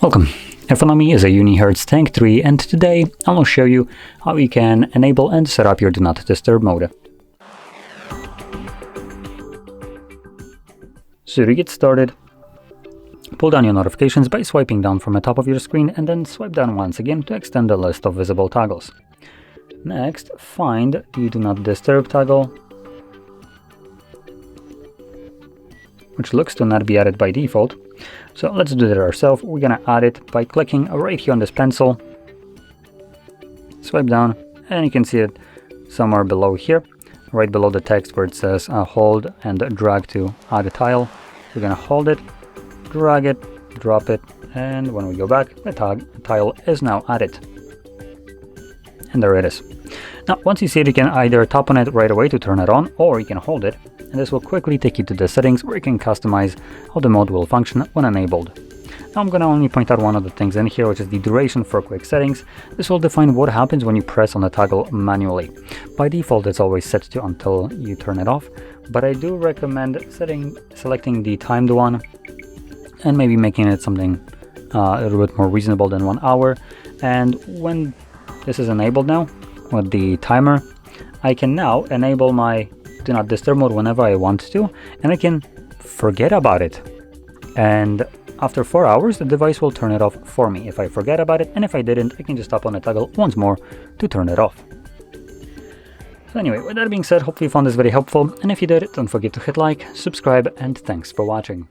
Welcome. In front of me is a UNIHERTZ Tank 3, and today I will show you how you can enable and set up your Do Not Disturb mode. So to get started, pull down your notifications by swiping down from the top of your screen and then swipe down once again to extend the list of visible toggles. Next, find the Do Not Disturb toggle, which looks to not be added by default. So let's do that ourselves. We're gonna add it by clicking right here on this pencil, swipe down, and you can see it somewhere below here, right below the text where it says hold and drag to add a tile. We're gonna hold it, drag it, drop it, and when we go back, the tile is now added. And there it is. Now, once you see it, you can either tap on it right away to turn it on, or you can hold it, and this will quickly take you to the settings where you can customize how the mode will function when enabled. Now I'm going to only point out one of the things in here, which is the duration for quick settings. This will define what happens when you press on the toggle manually. By default, it's always set to until you turn it off, but I do recommend selecting the timed one and maybe making it something a little bit more reasonable than 1 hour. And when this is enabled now with the timer, I can now enable my Do Not Disturb mode whenever I want to, and I can forget about it. And after 4 hours, the device will turn it off for me if I forget about it, and if I didn't, I can just tap on the toggle once more to turn it off. So anyway, with that being said, hopefully you found this very helpful, and if you did, don't forget to hit like, subscribe, and thanks for watching.